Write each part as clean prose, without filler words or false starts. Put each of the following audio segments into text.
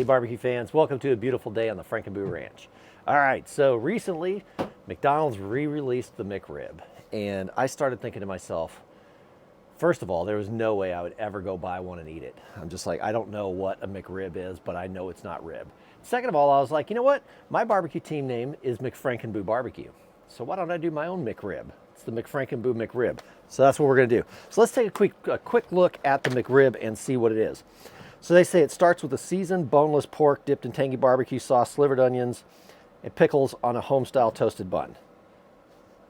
barbecue fans, welcome to a beautiful day on the Frankenboo Ranch. All right, so recently McDonald's re-released the McRib, and I started thinking to myself, first of all, there was no way I would ever go buy one and eat it. I'm just like, I don't know what a McRib is, but I know it's not rib. Second of all, I was like, you know what? My barbecue team name is McFrankenBoo Barbecue, so why don't I do my own McRib? It's the McFrankenBoo McRib. So that's what we're gonna do. So let's take a quick look at the McRib and see what it is. So they say it starts with a seasoned boneless pork dipped in tangy barbecue sauce, slivered onions, and pickles on a home-style toasted bun.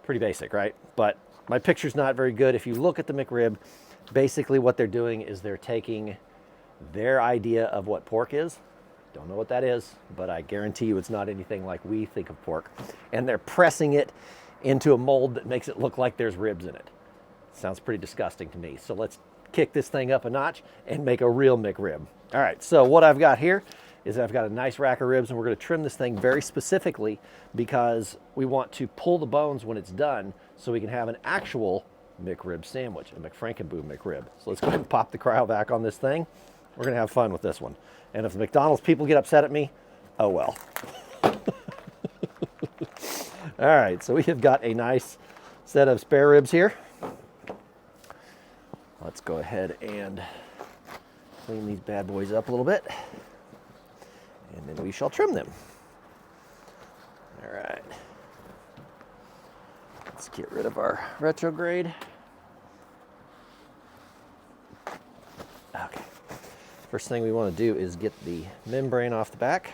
Pretty basic, right? But my picture's not very good. If you look at the McRib, basically what they're doing is they're taking their idea of what pork is. Don't know what that is, but I guarantee you it's not anything like we think of pork. And they're pressing it into a mold that makes it look like there's ribs in it. Sounds pretty disgusting to me. So let's kick this thing up a notch and make a real McRib. All right, so what I've got here is I've got a nice rack of ribs, and we're gonna trim this thing very specifically because we want to pull the bones when it's done so we can have an actual McRib sandwich, a McFrankenBoo McRib. So let's go ahead and pop the cryovac on this thing. We're gonna have fun with this one. And if the McDonald's people get upset at me, oh well. All right, so we have got a nice set of spare ribs here. Let's go ahead and clean these bad boys up a little bit, and then we shall trim them. All right. Let's get rid of our retrograde. Okay. First thing we want to do is get the membrane off the back.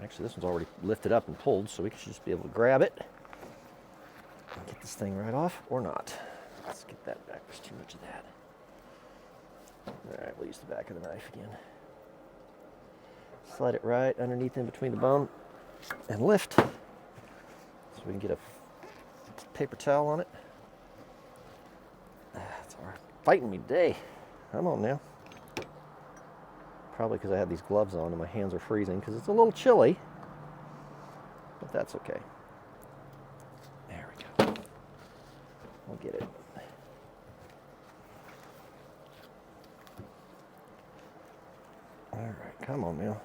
Actually, this one's already lifted up and pulled, so we should just be able to grab it and get this thing right off, or not. Let's get that back. There's too much of that. All right, we'll use the back of the knife again. Slide it right underneath in between the bone and lift so we can get a paper towel on it. It's fighting me today. Come on now. Probably because I had these gloves on and my hands are freezing because it's a little chilly, but that's okay. There we go. We'll get it. All right, come on now.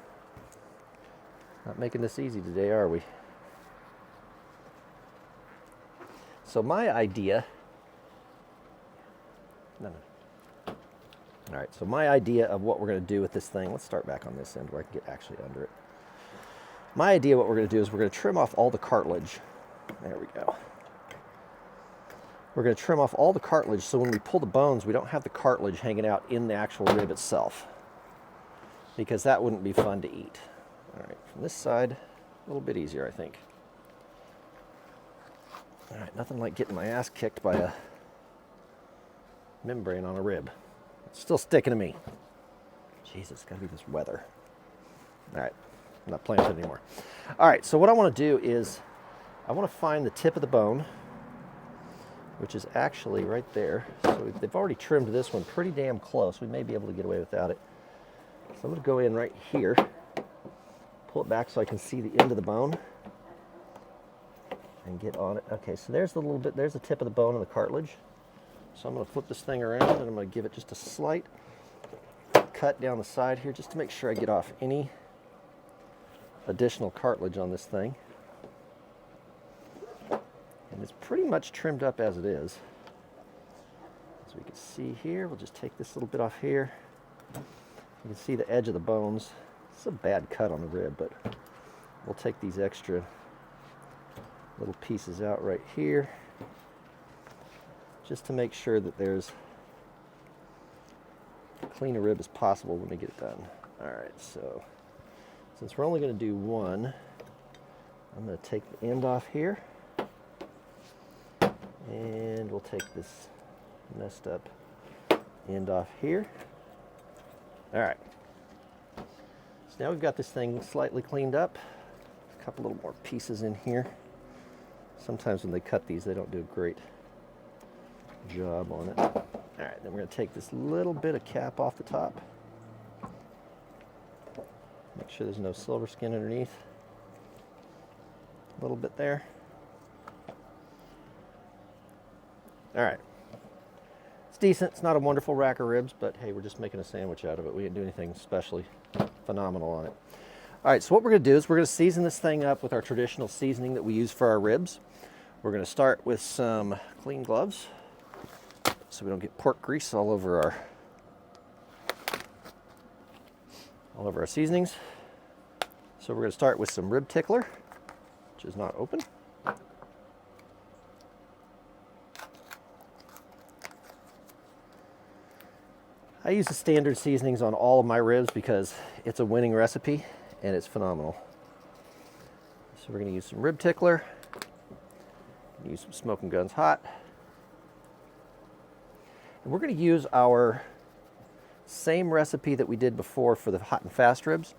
Not making this easy today, are we? So my idea, no. All right, so my idea of what we're gonna do with this thing, let's start back on this end where I can get actually under it. My idea of what we're gonna do is we're gonna trim off all the cartilage. There we go. We're gonna trim off all the cartilage so when we pull the bones, we don't have the cartilage hanging out in the actual rib itself, because that wouldn't be fun to eat. All right, from this side, a little bit easier, I think. All right, nothing like getting my ass kicked by a membrane on a rib. It's still sticking to me. Jesus, it's gotta be this weather. All right, I'm not playing with it anymore. All right, so what I wanna do is, I wanna find the tip of the bone, which is actually right there. So they've already trimmed this one pretty damn close. We may be able to get away without it. So I'm gonna go in right here, pull it back so I can see the end of the bone and get on it. Okay, so there's the little bit, there's the tip of the bone and the cartilage. So I'm gonna flip this thing around and I'm gonna give it just a slight cut down the side here just to make sure I get off any additional cartilage on this thing. And it's pretty much trimmed up as it is. As we can see here, we'll just take this little bit off here. You can see the edge of the bones. It's a bad cut on the rib, but we'll take these extra little pieces out right here just to make sure that there's clean a rib as possible when we get it done. All right, so since we're only going to do one, I'm going to take the end off here, and we'll take this messed up end off here. All right, so now we've got this thing slightly cleaned up. A couple little more pieces in here. Sometimes when they cut these, they don't do a great job on it. All right, then we're gonna take this little bit of cap off the top. Make sure there's no silver skin underneath. A little bit there. All right, decent. It's not a wonderful rack of ribs, but hey, we're just making a sandwich out of it. We didn't do anything especially phenomenal on it. All right, so what we're gonna do is we're gonna season this thing up with our traditional seasoning that we use for our ribs. We're gonna start with some clean gloves so we don't get pork grease all over our seasonings. So we're gonna start with some rib tickler, which is not open. I use the standard seasonings on all of my ribs because it's a winning recipe and it's phenomenal. So we're gonna use some rib tickler, use some Smoking Guns Hot. And we're gonna use our same recipe that we did before for the hot and fast ribs.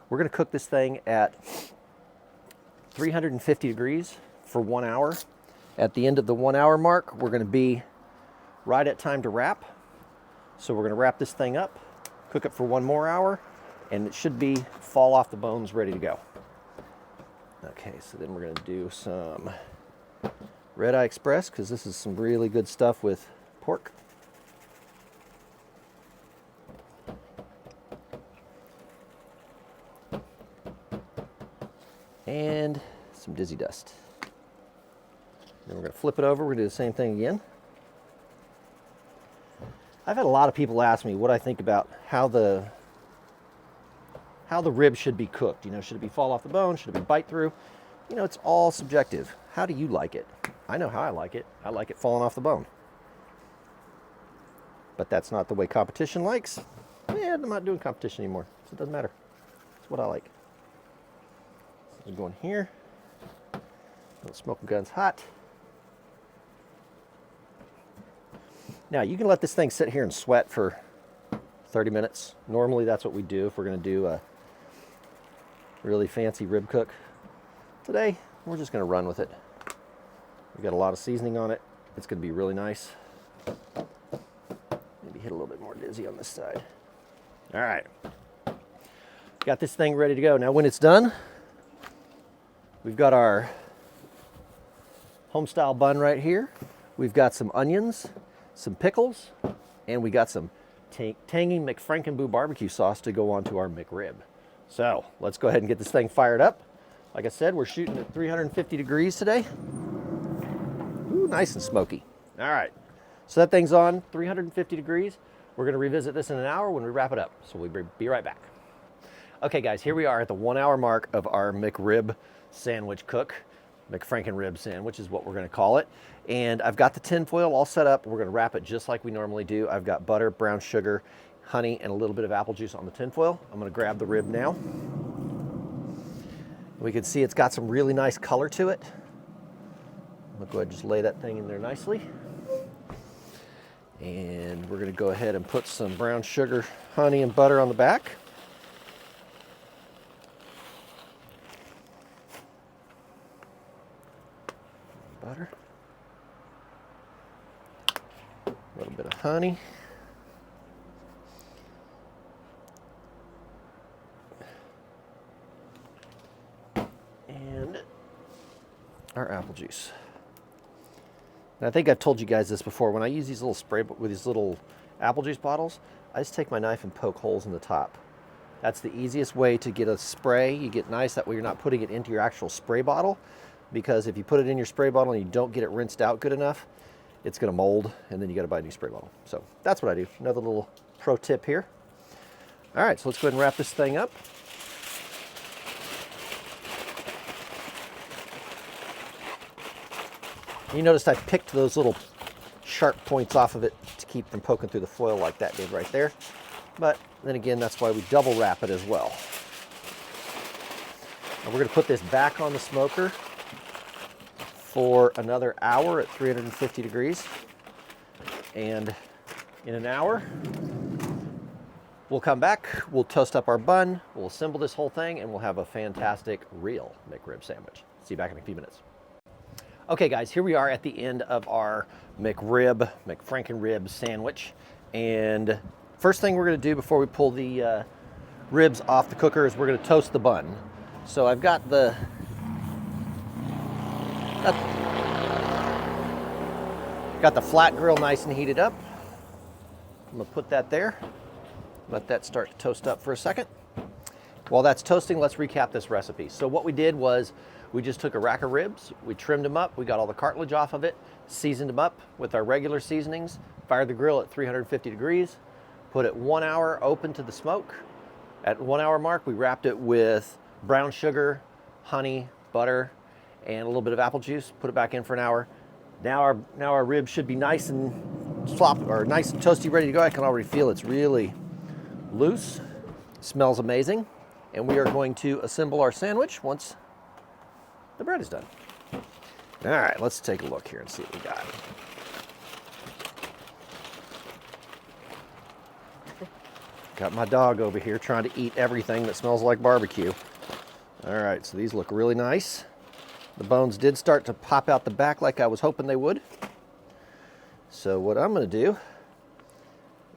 We're gonna cook this thing at 350 degrees for 1 hour. At the end of the 1 hour mark, we're gonna be right at time to wrap. So we're gonna wrap this thing up, cook it for 1 more hour, and it should be fall off the bones, ready to go. Okay, so then we're gonna do some Red Eye Express, because this is some really good stuff with pork. And some Dizzy Dust. Then we're gonna flip it over, we're gonna do the same thing again. I've had a lot of people ask me what I think about how the rib should be cooked. You know, should it be fall off the bone? Should it be bite through? You know, it's all subjective. How do you like it? I know how I like it. I like it falling off the bone. But that's not the way competition likes. Yeah, I'm not doing competition anymore, so it doesn't matter. It's what I like. So we're going here. Smoking Guns Hot. Now, you can let this thing sit here and sweat for 30 minutes. Normally, that's what we do if we're going to do a really fancy rib cook. Today, we're just going to run with it. We got a lot of seasoning on it. It's going to be really nice. Maybe hit a little bit more Dizzy on this side. All right. Got this thing ready to go. Now, when it's done, we've got our home-style bun right here. We've got some onions, some pickles, and we got some tangy McFrankenRib barbecue sauce to go onto our McRib. So let's go ahead and get this thing fired up. Like I said, we're shooting at 350 degrees today. Ooh, nice and smoky. All right, so that thing's on 350 degrees. We're gonna revisit this in an hour when we wrap it up. So we'll be right back. Okay guys, here we are at the 1 hour mark of our McRib sandwich cook. McFrankenRib sandwich is what we're gonna call it. And I've got the tin foil all set up. We're gonna wrap it just like we normally do. I've got butter, brown sugar, honey, and a little bit of apple juice on the tin foil. I'm gonna grab the rib now. We can see it's got some really nice color to it. I'm gonna go ahead and just lay that thing in there nicely. And we're gonna go ahead and put some brown sugar, honey, and butter on the back. Butter, a little bit of honey, and our apple juice. And I think I've told you guys this before. When I use these little spray with these little apple juice bottles, I just take my knife and poke holes in the top. That's the easiest way to get a spray. You get nice, that way you're not putting it into your actual spray bottle. Because if you put it in your spray bottle and you don't get it rinsed out good enough, it's gonna mold and then you gotta buy a new spray bottle. So that's what I do. Another little pro tip here. All right, so let's go ahead and wrap this thing up. You noticed I picked those little sharp points off of it to keep from poking through the foil like that did right there. But then again, that's why we double wrap it as well. And we're gonna put this back on the smoker for another hour at 350 degrees. And in an hour, we'll come back, we'll toast up our bun, we'll assemble this whole thing, and we'll have a fantastic real McRib sandwich. See you back in a few minutes. Okay guys, here we are at the end of our McFrankenRib sandwich. And first thing we're gonna do before we pull the ribs off the cooker is we're gonna toast the bun. So I've got the flat grill nice and heated up. I'm gonna put that there. Let that start to toast up for a second. While that's toasting, let's recap this recipe. So what we did was we just took a rack of ribs, we trimmed them up, we got all the cartilage off of it, seasoned them up with our regular seasonings, fired the grill at 350 degrees, put it 1 hour open to the smoke. At 1 hour mark, we wrapped it with brown sugar, honey, butter, and a little bit of apple juice, put it back in for an hour. Now our ribs should be nice and nice and toasty, ready to go. I can already feel it's really loose, smells amazing. And we are going to assemble our sandwich once the bread is done. All right, let's take a look here and see what we got. Got my dog over here trying to eat everything that smells like barbecue. All right, so these look really nice. The bones did start to pop out the back like I was hoping they would. So what I'm gonna do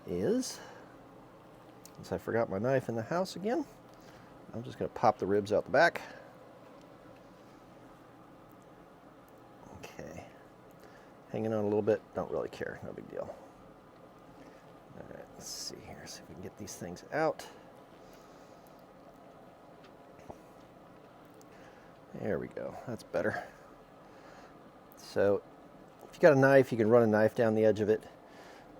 is, since I forgot my knife in the house again, I'm just gonna pop the ribs out the back. Okay, hanging on a little bit, don't really care, no big deal. All right, let's see here, see if we can get these things out. There we go, that's better. So if you got a knife, you can run a knife down the edge of it,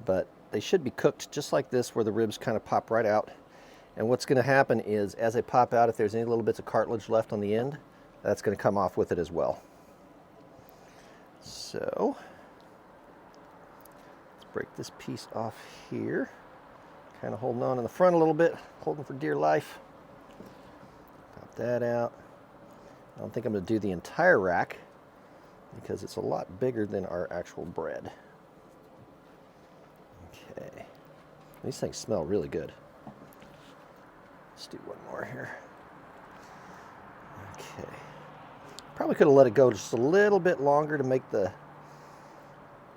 but they should be cooked just like this, where the ribs kind of pop right out. And what's going to happen is, as they pop out, if there's any little bits of cartilage left on the end, that's going to come off with it as well. So let's break this piece off here. Kind of holding on in the front a little bit, holding for dear life. Pop that out. I don't think I'm going to do the entire rack because it's a lot bigger than our actual bread. Okay. These things smell really good. Let's do one more here. Okay. Probably could have let it go just a little bit longer to make the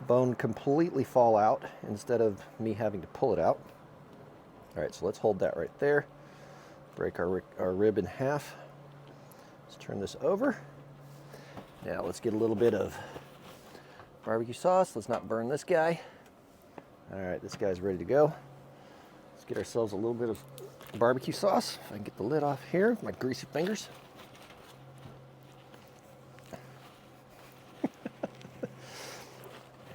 bone completely fall out instead of me having to pull it out. All right, so let's hold that right there. Break our rib in half. Let's turn this over. Now let's get a little bit of barbecue sauce. Let's not burn this guy. All right, this guy's ready to go. Let's get ourselves a little bit of barbecue sauce. If I can get the lid off here with my greasy fingers.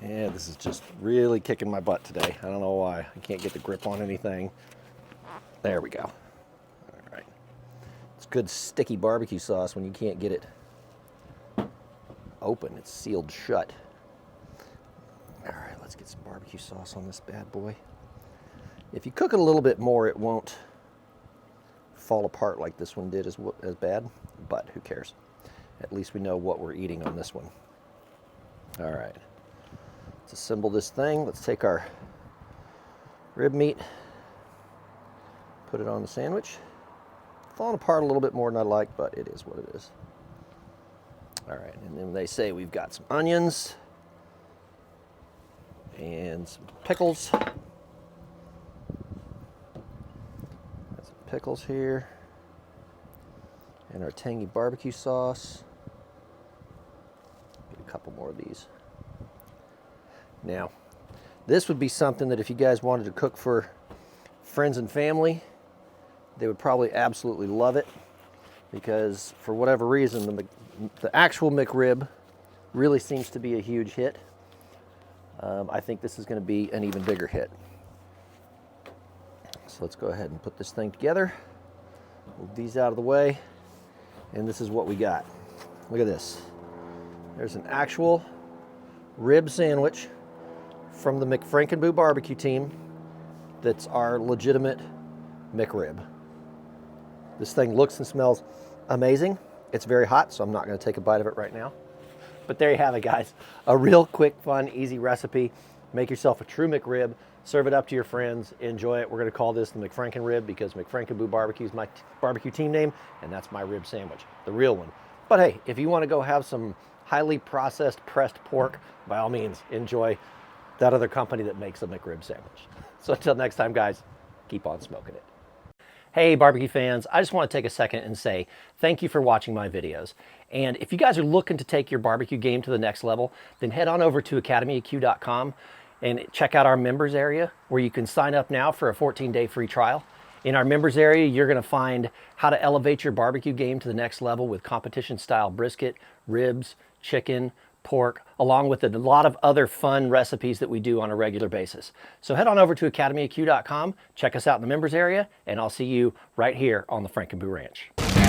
Yeah, this is just really kicking my butt today. I don't know why. I can't get the grip on anything. There we go. All right. It's good sticky barbecue sauce when you can't get it open. It's sealed shut. All right, let's get some barbecue sauce on this bad boy. If you cook it a little bit more, it won't fall apart like this one did as bad, but who cares? At least we know what we're eating on this one. All right, let's assemble this thing. Let's take our rib meat, put it on the sandwich. Falling apart a little bit more than I like, but it is what it is. All right, and then they say we've got some onions and some pickles. Got some pickles here, and our tangy barbecue sauce. Get a couple more of these. Now, this would be something that if you guys wanted to cook for friends and family, they would probably absolutely love it, because for whatever reason, the actual McRib really seems to be a huge hit. I think this is going to be an even bigger hit. So let's go ahead and put this thing together. Move these out of the way, and this is what we got. Look at this. There's an actual rib sandwich from the McFrankenRib barbecue team. That's our legitimate McRib. This thing looks and smells amazing. It's very hot, so I'm not going to take a bite of it right now. But there you have it, guys. A real quick, fun, easy recipe. Make yourself a true McRib. Serve it up to your friends. Enjoy it. We're going to call this the McFrankenRib because McFrankenRib Barbecue is my barbecue team name, and that's my rib sandwich, the real one. But hey, if you want to go have some highly processed pressed pork, by all means, enjoy that other company that makes a McRib sandwich. So until next time, guys, keep on smoking it. Hey barbecue fans, I just want to take a second and say thank you for watching my videos. And if you guys are looking to take your barbecue game to the next level, then head on over to academyaq.com and check out our members area where you can sign up now for a 14-day free trial. In our members area, you're going to find how to elevate your barbecue game to the next level with competition-style brisket, ribs, chicken, pork, along with a lot of other fun recipes that we do on a regular basis. So head on over to academyaq.com, check us out in the members area, and I'll see you right here on the Frankenboo Ranch.